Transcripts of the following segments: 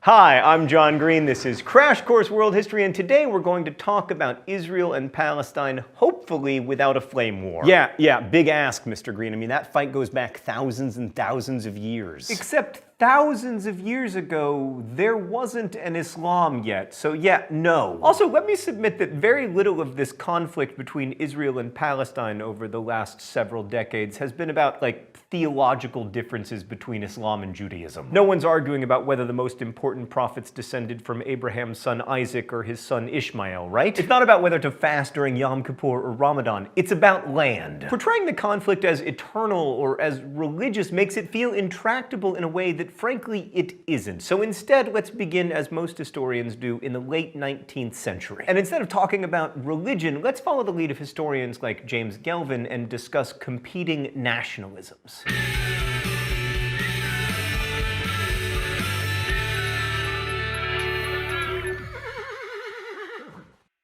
Hi, I'm John Green. This is Crash Course World History, and today we're going to talk about Israel and Palestine, hopefully without a flame war. Yeah, big ask, Mr. Green. I mean, that fight goes back thousands and thousands of years. Except thousands of years ago, there wasn't an Islam yet, so yeah, no. Also, let me submit that very little of this conflict between Israel and Palestine over the last several decades has been about, theological differences between Islam and Judaism. No one's arguing about whether the most important prophets descended from Abraham's son Isaac or his son Ishmael, right? It's not about whether to fast during Yom Kippur or Ramadan. It's about land. Portraying the conflict as eternal or as religious makes it feel intractable in a way that frankly it isn't. So instead, let's begin, as most historians do, in the late 19th century. And instead of talking about religion, let's follow the lead of historians like James Galvin and discuss competing nationalisms.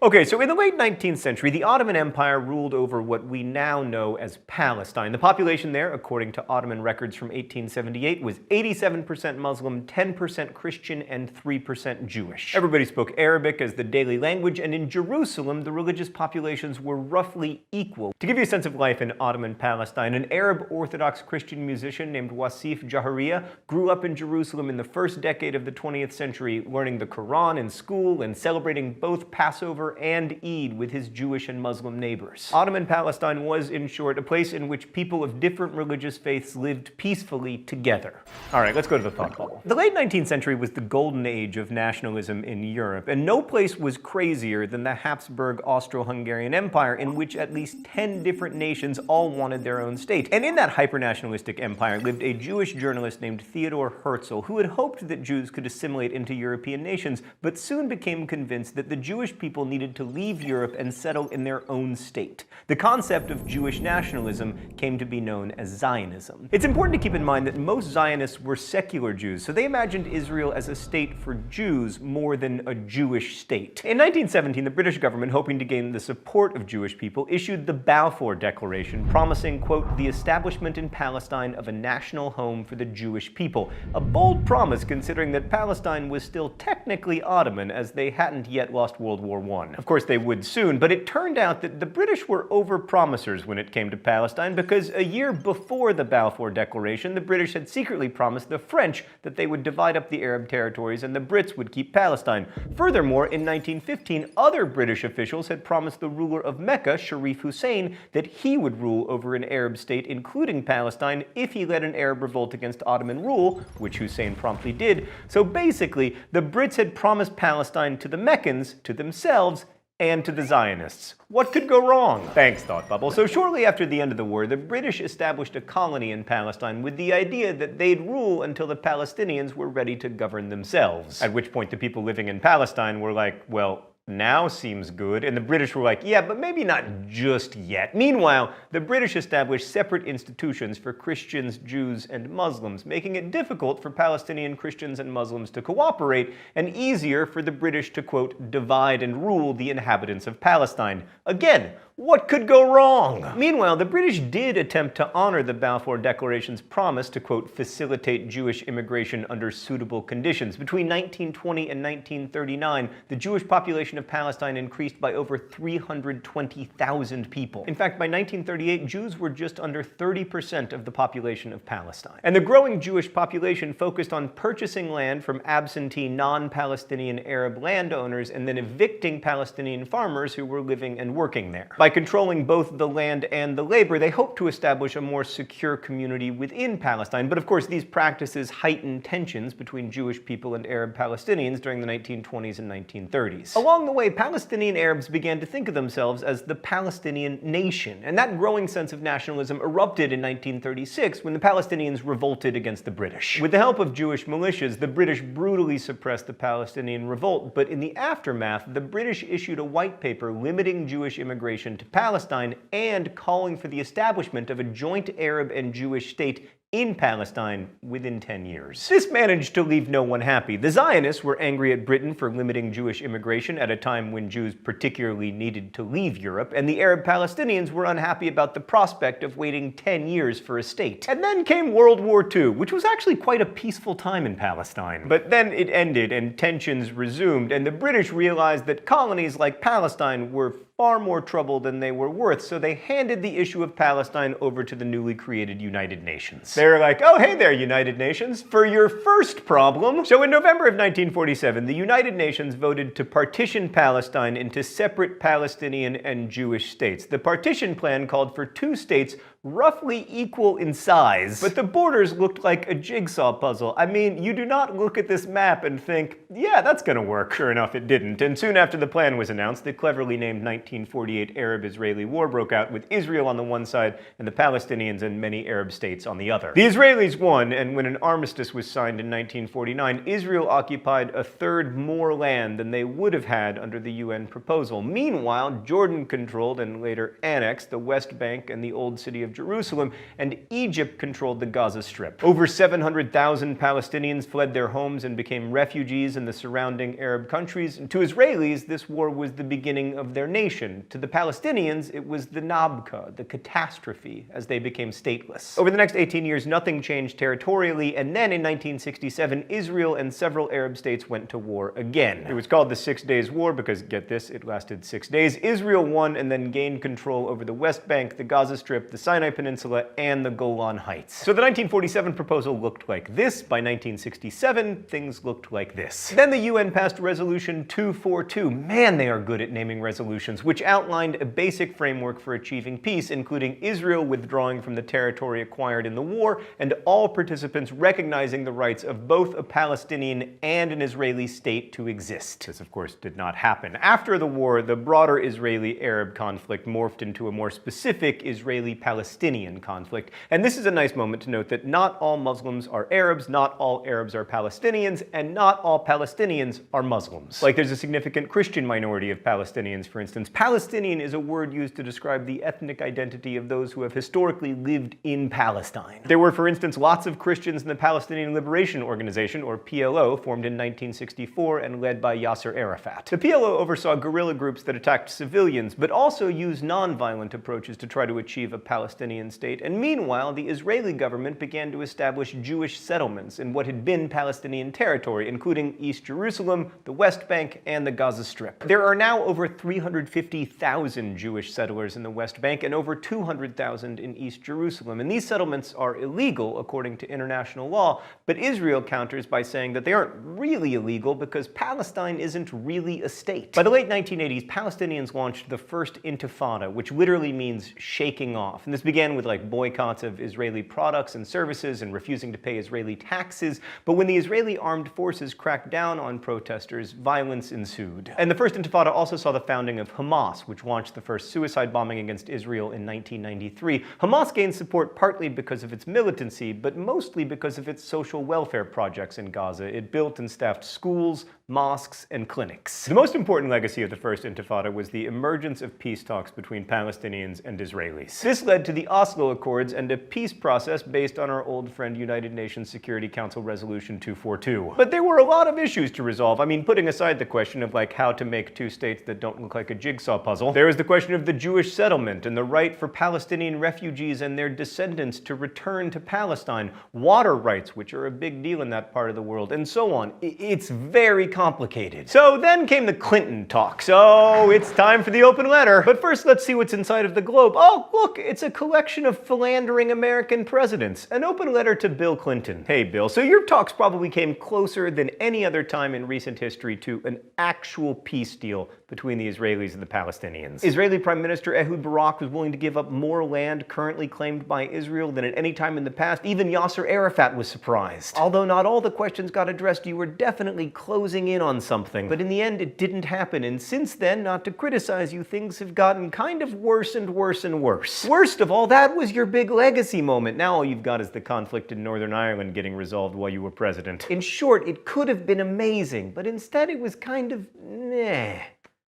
Okay, so in the late 19th century, the Ottoman Empire ruled over what we now know as Palestine. The population there, according to Ottoman records from 1878, was 87% Muslim, 10% Christian, and 3% Jewish. Everybody spoke Arabic as the daily language, and in Jerusalem, the religious populations were roughly equal. To give you a sense of life in Ottoman Palestine, an Arab Orthodox Christian musician named Wasif Jaharia grew up in Jerusalem in the first decade of the 20th century, learning the Quran in school and celebrating both Passover and Eid with his Jewish and Muslim neighbors. Ottoman Palestine was, in short, a place in which people of different religious faiths lived peacefully together. All right, let's go to the thought bubble. The late 19th century was the golden age of nationalism in Europe, and no place was crazier than the Habsburg Austro-Hungarian Empire, in which at least 10 different nations all wanted their own state. And in that hyper-nationalistic empire lived a Jewish journalist named Theodor Herzl, who had hoped that Jews could assimilate into European nations, but soon became convinced that the Jewish people needed to leave Europe and settle in their own state. The concept of Jewish nationalism came to be known as Zionism. It's important to keep in mind that most Zionists were secular Jews, so they imagined Israel as a state for Jews more than a Jewish state. In 1917, the British government, hoping to gain the support of Jewish people, issued the Balfour Declaration, promising, quote, the establishment in Palestine of a national home for the Jewish people. A bold promise considering that Palestine was still technically Ottoman, as they hadn't yet lost World War I. Of course, they would soon, but it turned out that the British were over-promisers when it came to Palestine, because a year before the Balfour Declaration, the British had secretly promised the French that they would divide up the Arab territories and the Brits would keep Palestine. Furthermore, in 1915, other British officials had promised the ruler of Mecca, Sharif Hussein, that he would rule over an Arab state, including Palestine, if he led an Arab revolt against Ottoman rule, which Hussein promptly did. So basically, the Brits had promised Palestine to the Meccans, to themselves, and to the Zionists. What could go wrong? Thanks, Thought Bubble. So shortly after the end of the war, the British established a colony in Palestine with the idea that they'd rule until the Palestinians were ready to govern themselves. At which point the people living in Palestine were like, well, now seems good, and the British were like, yeah, but maybe not just yet. Meanwhile, the British established separate institutions for Christians, Jews, and Muslims, making it difficult for Palestinian Christians and Muslims to cooperate, and easier for the British to, quote, divide and rule the inhabitants of Palestine. Again, what could go wrong? Meanwhile, the British did attempt to honor the Balfour Declaration's promise to, quote, facilitate Jewish immigration under suitable conditions. Between 1920 and 1939, the Jewish population of Palestine increased by over 320,000 people. In fact, by 1938, Jews were just under 30% of the population of Palestine. And the growing Jewish population focused on purchasing land from absentee non-Palestinian Arab landowners and then evicting Palestinian farmers who were living and working there. By controlling both the land and the labor, they hoped to establish a more secure community within Palestine. But of course, these practices heightened tensions between Jewish people and Arab Palestinians during the 1920s and 1930s. Along the way, Palestinian Arabs began to think of themselves as the Palestinian nation, and that growing sense of nationalism erupted in 1936 when the Palestinians revolted against the British. With the help of Jewish militias, the British brutally suppressed the Palestinian revolt, but in the aftermath, the British issued a white paper limiting Jewish immigration to Palestine and calling for the establishment of a joint Arab and Jewish state in Palestine within 10 years. This managed to leave no one happy. The Zionists were angry at Britain for limiting Jewish immigration at a time when Jews particularly needed to leave Europe, and the Arab Palestinians were unhappy about the prospect of waiting 10 years for a state. And then came World War II, which was actually quite a peaceful time in Palestine. But then it ended and tensions resumed, and the British realized that colonies like Palestine were far more trouble than they were worth, so they handed the issue of Palestine over to the newly created United Nations. They were like, oh hey there, United Nations, for your first problem. So in November of 1947, the United Nations voted to partition Palestine into separate Palestinian and Jewish states. The partition plan called for 2 states roughly equal in size, but the borders looked like a jigsaw puzzle. I mean, you do not look at this map and think, yeah, that's gonna work. Sure enough, it didn't. And soon after the plan was announced, the cleverly named 1948 Arab-Israeli War broke out, with Israel on the one side and the Palestinians and many Arab states on the other. The Israelis won, and when an armistice was signed in 1949, Israel occupied a third more land than they would have had under the UN proposal. Meanwhile, Jordan controlled and later annexed the West Bank and the old city of Jerusalem, and Egypt controlled the Gaza Strip. Over 700,000 Palestinians fled their homes and became refugees in the surrounding Arab countries. And to Israelis, this war was the beginning of their nation. To the Palestinians, it was the Nakba, the catastrophe, as they became stateless. Over the next 18 years, nothing changed territorially, and then in 1967, Israel and several Arab states went to war again. It was called the 6 Days War because, get this, it lasted 6 days. Israel won and then gained control over the West Bank, the Gaza Strip, the Sinai Peninsula, and the Golan Heights. So the 1947 proposal looked like this. By 1967, things looked like this. Then the UN passed Resolution 242. Man, they are good at naming resolutions, which outlined a basic framework for achieving peace, including Israel withdrawing from the territory acquired in the war, and all participants recognizing the rights of both a Palestinian and an Israeli state to exist. This, of course, did not happen. After the war, the broader Israeli-Arab conflict morphed into a more specific Israeli-Palestinian conflict. And this is a nice moment to note that not all Muslims are Arabs, not all Arabs are Palestinians, and not all Palestinians are Muslims. Like, there's a significant Christian minority of Palestinians, for instance. Palestinian is a word used to describe the ethnic identity of those who have historically lived in Palestine. There were, for instance, lots of Christians in the Palestinian Liberation Organization, or PLO, formed in 1964 and led by Yasser Arafat. The PLO oversaw guerrilla groups that attacked civilians, but also used non-violent approaches to try to achieve a Palestinian state. And meanwhile, the Israeli government began to establish Jewish settlements in what had been Palestinian territory, including East Jerusalem, the West Bank, and the Gaza Strip. There are now over 350,000 Jewish settlers in the West Bank and over 200,000 in East Jerusalem. And these settlements are illegal according to international law, but Israel counters by saying that they aren't really illegal because Palestine isn't really a state. By the late 1980s, Palestinians launched the first Intifada, which literally means shaking off. And this began with like boycotts of Israeli products and services and refusing to pay Israeli taxes. But when the Israeli armed forces cracked down on protesters, violence ensued. And the first Intifada also saw the founding of Hamas, which launched the first suicide bombing against Israel in 1993. Hamas gained support partly because of its militancy, but mostly because of its social welfare projects in Gaza. It built and staffed schools, mosques, and clinics. The most important legacy of the first Intifada was the emergence of peace talks between Palestinians and Israelis. This led to the Oslo Accords and a peace process based on our old friend United Nations Security Council Resolution 242. But there were a lot of issues to resolve. I mean, putting aside the question of like how to make 2 states that don't look like a jigsaw puzzle, there was the question of the Jewish settlement and the right for Palestinian refugees and their descendants to return to Palestine, water rights, which are a big deal in that part of the world, and so on. It's very complicated. So then came the Clinton talk. So it's time for the open letter. But first, let's see what's inside of the globe. Oh, look, it's a collection of philandering American presidents. An open letter to Bill Clinton. Hey, Bill, so your talks probably came closer than any other time in recent history to an actual peace deal between the Israelis and the Palestinians. Israeli Prime Minister Ehud Barak was willing to give up more land currently claimed by Israel than at any time in the past. Even Yasser Arafat was surprised. Although not all the questions got addressed, you were definitely closing in on something. But in the end, it didn't happen. And since then, not to criticize you, things have gotten kind of worse and worse and worse. Worst of all, that was your big legacy moment. Now all you've got is the conflict in Northern Ireland getting resolved while you were president. In short, it could have been amazing, but instead it was kind of meh.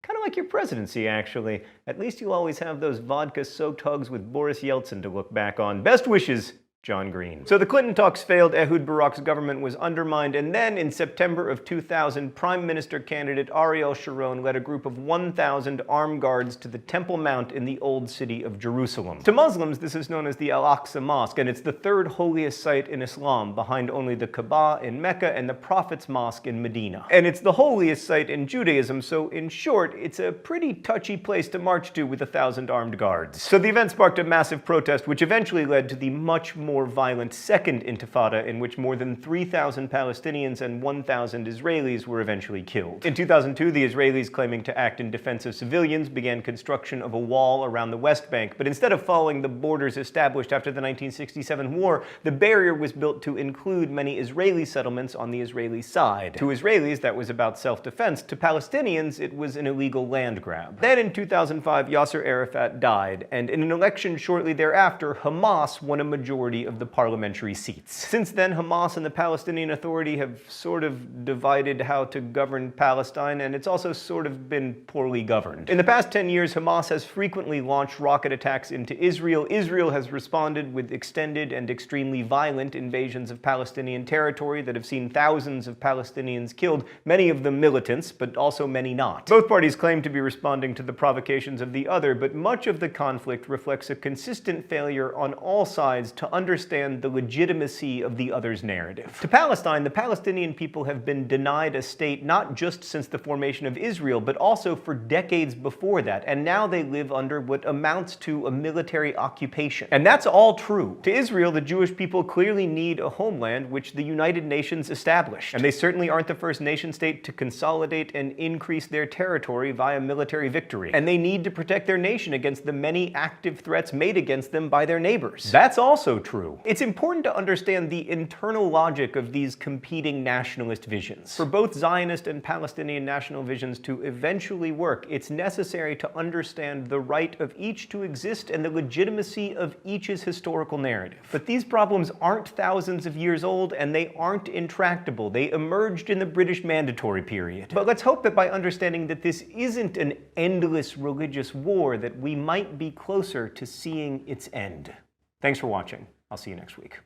Kind of like your presidency, actually. At least you'll always have those vodka-soaked hugs with Boris Yeltsin to look back on. Best wishes, John Green. So the Clinton talks failed, Ehud Barak's government was undermined, and then in September of 2000, Prime Minister candidate Ariel Sharon led a group of 1,000 armed guards to the Temple Mount in the Old City of Jerusalem. To Muslims, this is known as the Al-Aqsa Mosque, and it's the third holiest site in Islam, behind only the Kaaba in Mecca and the Prophet's Mosque in Medina. And it's the holiest site in Judaism, so in short, it's a pretty touchy place to march to with 1,000 armed guards. So the event sparked a massive protest, which eventually led to the much more violent Second Intifada, in which more than 3,000 Palestinians and 1,000 Israelis were eventually killed. In 2002, the Israelis, claiming to act in defense of civilians, began construction of a wall around the West Bank, but instead of following the borders established after the 1967 war, the barrier was built to include many Israeli settlements on the Israeli side. To Israelis, that was about self-defense. To Palestinians, it was an illegal land grab. Then in 2005, Yasser Arafat died, and in an election shortly thereafter, Hamas won a majority of the parliamentary seats. Since then, Hamas and the Palestinian Authority have sort of divided how to govern Palestine, and it's also sort of been poorly governed. In the past 10 years, Hamas has frequently launched rocket attacks into Israel. Israel has responded with extended and extremely violent invasions of Palestinian territory that have seen thousands of Palestinians killed, many of them militants, but also many not. Both parties claim to be responding to the provocations of the other, but much of the conflict reflects a consistent failure on all sides to understand the legitimacy of the other's narrative. To Palestine, the Palestinian people have been denied a state not just since the formation of Israel, but also for decades before that, and now they live under what amounts to a military occupation. And that's all true. To Israel, the Jewish people clearly need a homeland, which the United Nations established. And they certainly aren't the first nation-state to consolidate and increase their territory via military victory. And they need to protect their nation against the many active threats made against them by their neighbors. That's also true. It's important to understand the internal logic of these competing nationalist visions. For both Zionist and Palestinian national visions to eventually work, it's necessary to understand the right of each to exist and the legitimacy of each's historical narrative. But these problems aren't thousands of years old, and they aren't intractable. They emerged in the British Mandatory period. But let's hope that by understanding that this isn't an endless religious war, that we might be closer to seeing its end. Thanks for watching. I'll see you next week.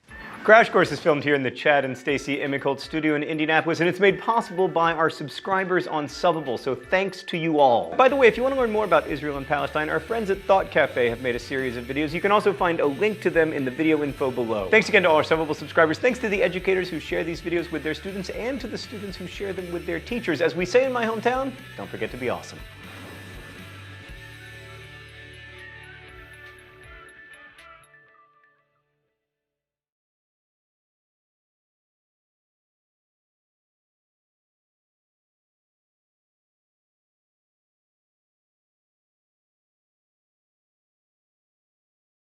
Crash Course is filmed here in the Chad and Stacy Emigholz studio in Indianapolis, and it's made possible by our subscribers on Subbable, so thanks to you all. By the way, if you want to learn more about Israel and Palestine, our friends at Thought Cafe have made a series of videos. You can also find a link to them in the video info below. Thanks again to all our Subbable subscribers. Thanks to the educators who share these videos with their students, and to the students who share them with their teachers. As we say in my hometown, don't forget to be awesome.